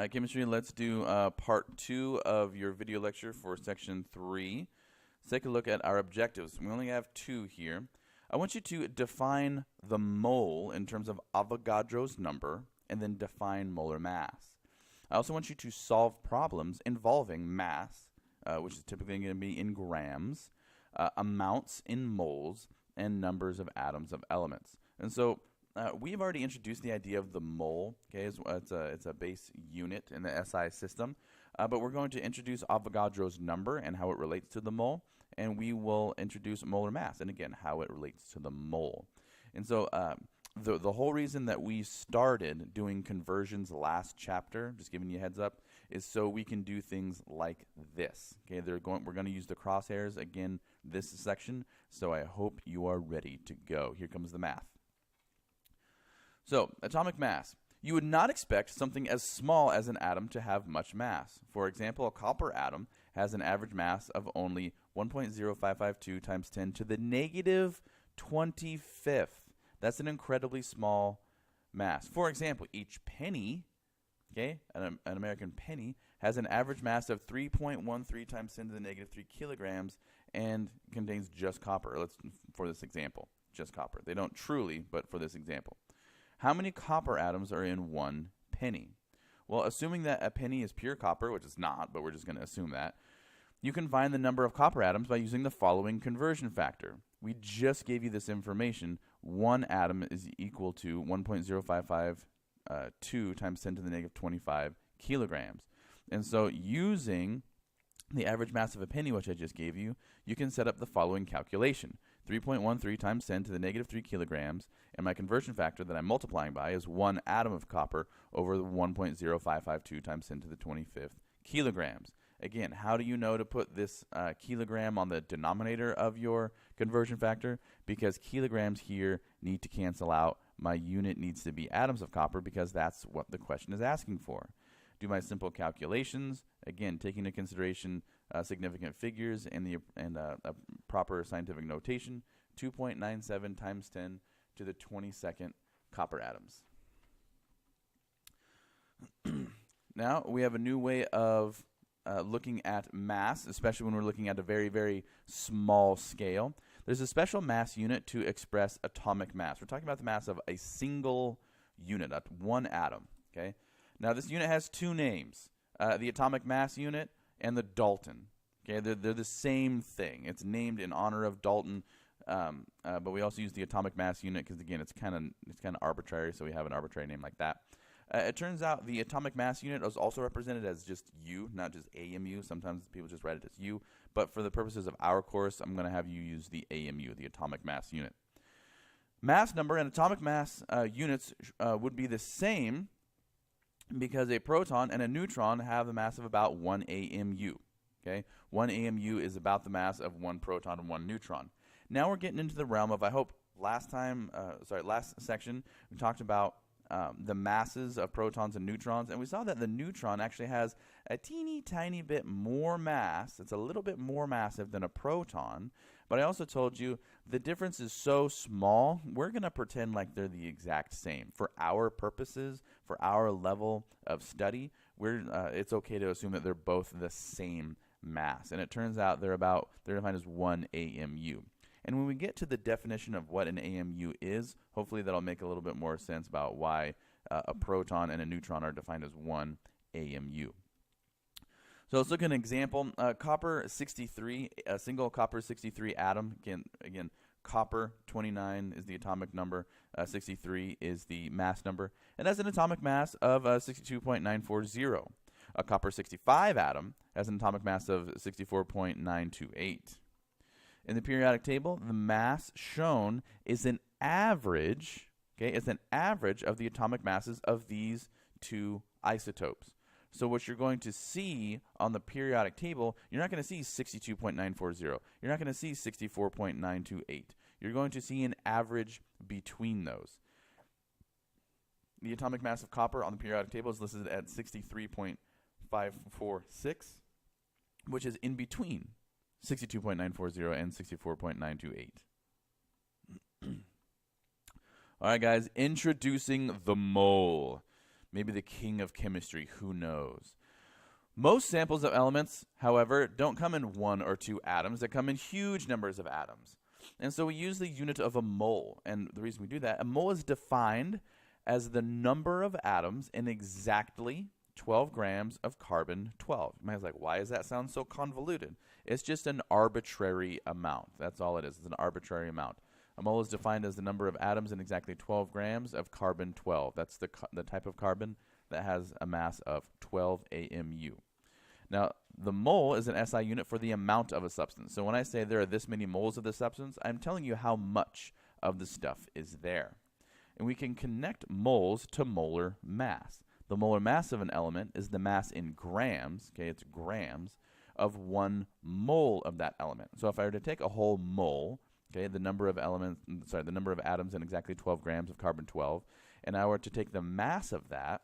Chemistry, let's do part 2 of your video lecture for section 3. Let's take a look at our objectives. We only have 2 here. I want you to define the mole in terms of Avogadros number and then define molar mass. I also want you to solve problems involving mass, which is typically going to be in grams, amounts in moles, and numbers of atoms of elements. And so we've already introduced the idea of the mole. Okay, it's a base unit in the SI system, but we're going to introduce Avogadros number and how it relates to the mole, and we will introduce molar mass and again how it relates to the mole. And so the whole reason that we started doing conversions last chapter, just giving you a heads up, is so we can do things like this. Okay, we're going to use the crosshairs again this section, so I hope you are ready to go. Here comes the math. So, atomic mass. You would not expect something as small as an atom to have much mass. For example, a copper atom has an average mass of only 1.0552 times 10 to the negative 25th. That's an incredibly small mass. For example, each penny, okay, an American penny, has an average mass of 3.13 times 10 to the negative 3 kilograms and contains just copper. For this example, just copper. They don't truly, but for this example. How many copper atoms are in one penny? Well, assuming that a penny is pure copper, which it's not, but we're just going to assume that, you can find the number of copper atoms by using the following conversion factor. We just gave you this information. One atom is equal to 1.0552 times 10 to the negative 25 kilograms. And so using the average mass of a penny, which I just gave you, you can set up the following calculation. 3.13 times 10 to the negative 3 kilograms, and my conversion factor that I'm multiplying by is 1 atom of copper over the 1.0552 times 10 to the 25th kilograms. Again, how do you know to put this kilogram on the denominator of your conversion factor? Because kilograms here need to cancel out. My unit needs to be atoms of copper because that's what the question is asking for. Do my simple calculations, again, taking into consideration significant figures and a proper scientific notation, 2.97 times 10 to the 22nd copper atoms. Now we have a new way of looking at mass, especially when we're looking at a very, very small scale. There's a special mass unit to express atomic mass. We're talking about the mass of a single unit, one atom. Okay. Now this unit has two names, the atomic mass unit and the Dalton. Okay, they're the same thing. It's named in honor of Dalton, but we also use the atomic mass unit because again, it's kind of arbitrary, so we have an arbitrary name like that. It turns out the atomic mass unit is also represented as just U, not just AMU. Sometimes people just write it as U, but for the purposes of our course, I'm going to have you use the AMU, the atomic mass unit. Mass number and atomic mass units would be the same because a proton and a neutron have the mass of about 1 AMU. Okay, 1 AMU is about the mass of 1 proton and 1 neutron. Now we're getting into the realm of, I hope last section we talked about the masses of protons and neutrons, and we saw that the neutron actually has a teeny tiny bit more mass. It's a little bit more massive than a proton, but I also told you the difference is so small, we're going to pretend like they're the exact same. For our purposes, for our level of study, it's okay to assume that they're both the same mass, and it turns out they're defined as 1 AMU. And when we get to the definition of what an AMU is, hopefully that'll make a little bit more sense about why a proton and a neutron are defined as 1 AMU. So let's look at an example. Copper 63, a single copper 63 atom. Again, copper 29 is the atomic number. 63 is the mass number. It has an atomic mass of 62.940. A copper 65 atom has an atomic mass of 64.928. In the periodic table, the mass shown is an average, okay, it's an average of the atomic masses of these two isotopes. So what you're going to see on the periodic table, you're not going to see 62.940. You're not going to see 64.928. You're going to see an average between those. The atomic mass of copper on the periodic table is listed at 63.546, which is in between 62.940 and 64.928. All right, guys, introducing the mole. maybe the king of chemistry, who knows. Most samples of elements, however, don't come in 1 or 2 atoms. They come in huge numbers of atoms. And so we use the unit of a mole. And the reason we do that, a mole is defined as the number of atoms in exactly 12 grams of carbon-12. You might be like, why does that sound so convoluted? It's just an arbitrary amount. That's all it is. It's an arbitrary amount. A mole is defined as the number of atoms in exactly 12 grams of carbon-12. That's the type of carbon that has a mass of 12 AMU. Now, the mole is an SI unit for the amount of a substance. So when I say there are this many moles of the substance, I'm telling you how much of the stuff is there. And we can connect moles to molar mass. The molar mass of an element is the mass in grams, okay, it's grams, of 1 mole of that element. So if I were to take a whole mole, okay, the number of atoms in exactly 12 grams of carbon-12, and I were to take the mass of that,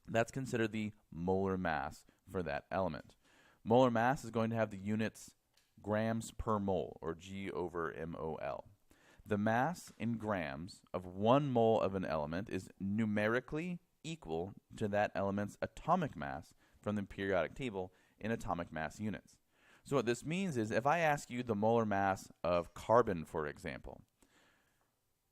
that's considered the molar mass for that element. Molar mass is going to have the units grams per mole, or G/mol. The mass in grams of 1 mole of an element is numerically equal to that element's atomic mass from the periodic table in atomic mass units. So what this means is if I ask you the molar mass of carbon, for example,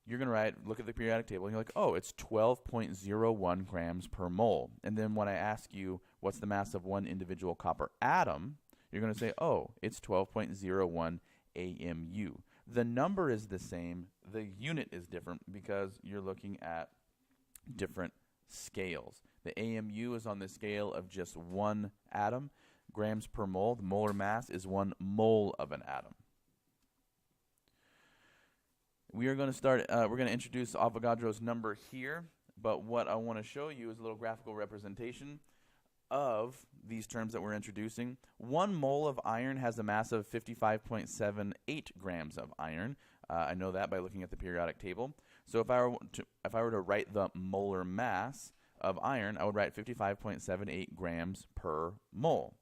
you're going to look at the periodic table, and you're like, oh, it's 12.01 grams per mole. And then when I ask you what's the mass of 1 individual copper atom, you're going to say, oh, it's 12.01 AMU. The number is the same. The unit is different because you're looking at different scales. The AMU is on the scale of just 1 atom. Grams per mole, the molar mass is 1 mole of an atom. We are going to start, we're going to introduce Avogadros number here, but what I want to show you is a little graphical representation of these terms that we're introducing. 1 mole of iron has a mass of 55.78 grams of iron. I know that by looking at the periodic table. So if I were to write the molar mass of iron, I would write 55.78 grams per mole.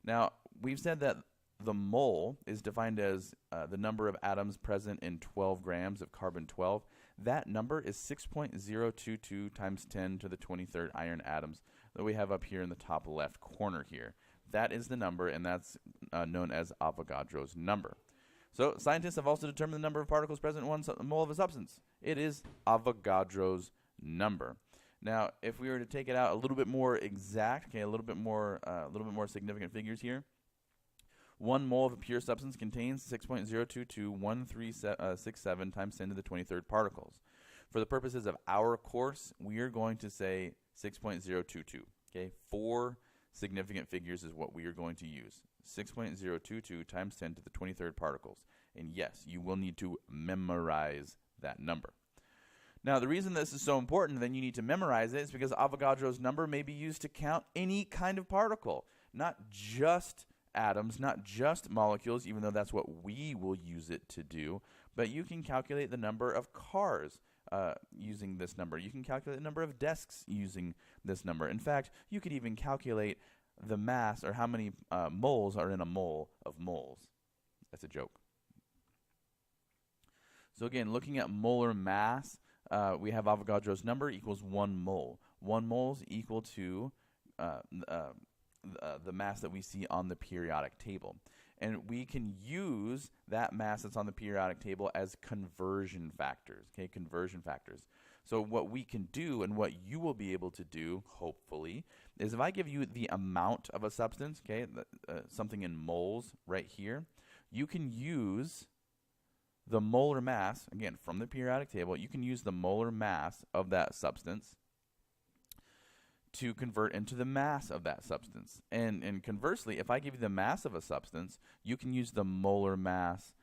Now, we've said that the mole is defined as the number of atoms present in 12 grams of carbon-12. That number is 6.022 times 10 to the 23rd iron atoms that we have up here in the top left corner here. That is the number, and that's known as Avogadros number. So scientists have also determined the number of particles present in 1 mole of a substance. It is Avogadros number. Now, if we were to take it out a little bit more exact, okay, a little bit more significant figures here. 1 mole of a pure substance contains 6.0221367 times 10 to the 23rd particles. For the purposes of our course, we are going to say 6.022. Okay, 4 significant figures is what we are going to use. 6.022 times 10 to the 23rd particles. And yes, you will need to memorize that number. Now, the reason this is so important, then you need to memorize it, is because Avogadros number may be used to count any kind of particle, not just atoms, not just molecules, even though that's what we will use it to do, but you can calculate the number of cars using this number. You can calculate the number of desks using this number. In fact, you could even calculate the mass, or how many moles are in a mole of moles. That's a joke. So again, looking at molar mass, we have Avogadros number equals 1 mole. 1 mole is equal to the mass that we see on the periodic table. And we can use that mass that's on the periodic table as conversion factors, okay, conversion factors. So what we can do, and what you will be able to do, hopefully, is if I give you the amount of a substance, okay, something in moles right here, you can use the molar mass, again, from the periodic table, you can use the molar mass of that substance to convert into the mass of that substance. And conversely, if I give you the mass of a substance, you can use the molar mass,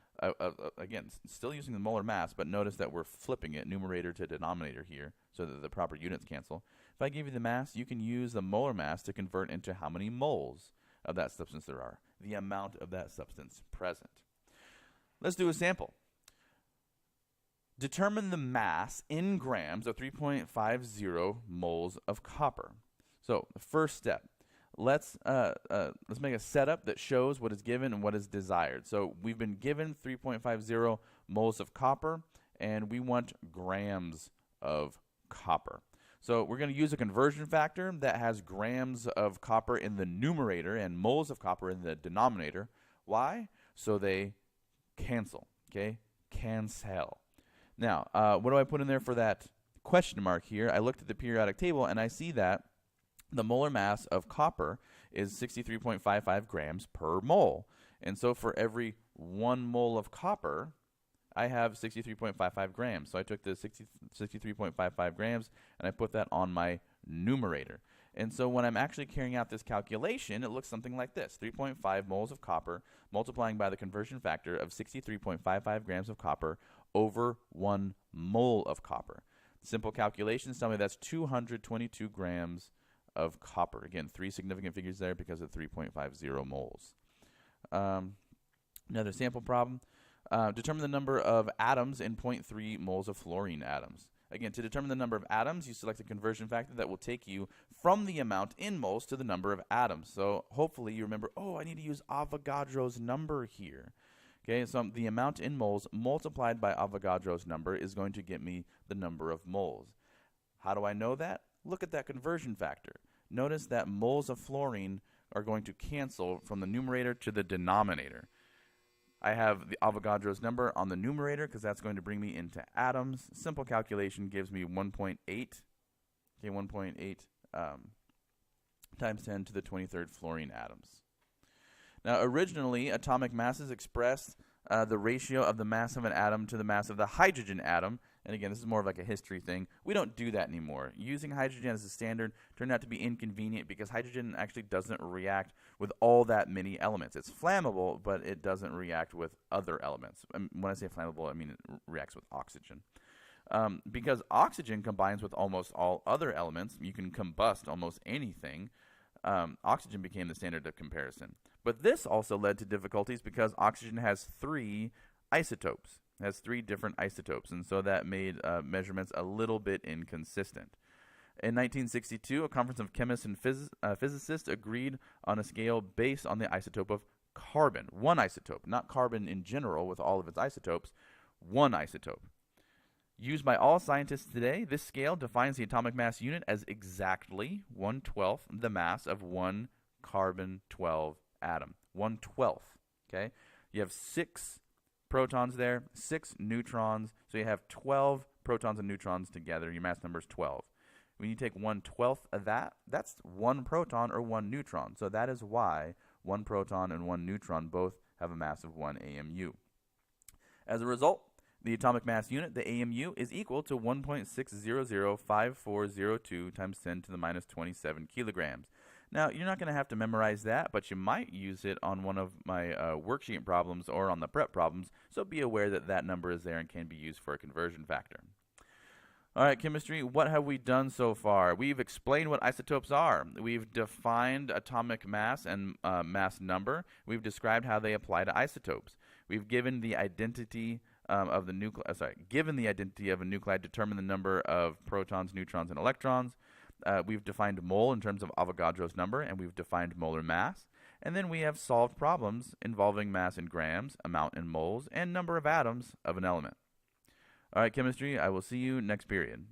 again, still using the molar mass, but notice that we're flipping it, numerator to denominator here, so that the proper units cancel. If I give you the mass, you can use the molar mass to convert into how many moles of that substance there are, the amount of that substance present. Let's do a sample. Determine the mass in grams of 3.50 moles of copper. So the first step, let's make a setup that shows what is given and what is desired. So we've been given 3.50 moles of copper, and we want grams of copper. So we're going to use a conversion factor that has grams of copper in the numerator and moles of copper in the denominator. Why? So they cancel. Okay? Cancel. Now, what do I put in there for that question mark here? I looked at the periodic table and I see that the molar mass of copper is 63.55 grams per mole. And so for every 1 mole of copper, I have 63.55 grams. So I took the 63.55 grams and I put that on my numerator. And so when I'm actually carrying out this calculation, it looks something like this. 3.5 moles of copper multiplying by the conversion factor of 63.55 grams of copper over 1 mole of copper. Simple calculations tell me that's 222 grams of copper. Again, 3 significant figures there because of 3.50 moles. Another sample problem. Determine the number of atoms in 0.3 moles of fluorine atoms. Again, to determine the number of atoms, you select a conversion factor that will take you from the amount in moles to the number of atoms. So hopefully you remember, oh, I need to use Avogadros number here. Okay, so the amount in moles multiplied by Avogadros number is going to get me the number of moles. How do I know that? Look at that conversion factor. Notice that moles of fluorine are going to cancel from the numerator to the denominator. I have the Avogadros number on the numerator because that's going to bring me into atoms. Simple calculation gives me 1.8. Okay, 1.8 times 10 to the 23rd fluorine atoms. Now, originally, atomic masses expressed the ratio of the mass of an atom to the mass of the hydrogen atom. And again, this is more of like a history thing. We don't do that anymore. Using hydrogen as a standard turned out to be inconvenient because hydrogen actually doesn't react with all that many elements. It's flammable, but it doesn't react with other elements. When I say flammable, I mean it reacts with oxygen. Because oxygen combines with almost all other elements, you can combust almost anything. Oxygen became the standard of comparison. But this also led to difficulties because oxygen has 3 isotopes. It has 3 different isotopes, and so that made measurements a little bit inconsistent. In 1962, a conference of chemists and physicists agreed on a scale based on the isotope of carbon. 1 isotope, not carbon in general with all of its isotopes, 1 isotope. Used by all scientists today, this scale defines the atomic mass unit as exactly 1/12 the mass of 1 carbon-12 atom. 1/12, okay? You have 6 protons there, 6 neutrons, so you have 12 protons and neutrons together. Your mass number is 12. When you take 1/12 of that, that's 1 proton or 1 neutron. So that is why 1 proton and 1 neutron both have a mass of 1 AMU. As a result, the atomic mass unit, the AMU, is equal to 1.6005402 times 10 to the minus 27 kilograms. Now, you're not going to have to memorize that, but you might use it on one of my worksheet problems or on the prep problems, so be aware that that number is there and can be used for a conversion factor. All right, chemistry, what have we done so far? We've explained what isotopes are. We've defined atomic mass and mass number. We've described how they apply to isotopes. We've given the identity of the given the identity of a nuclide, determine the number of protons, neutrons, and electrons. We've defined mole in terms of Avogadros number, and we've defined molar mass. And then we have solved problems involving mass in grams, amount in moles, and number of atoms of an element. All right, chemistry, I will see you next period.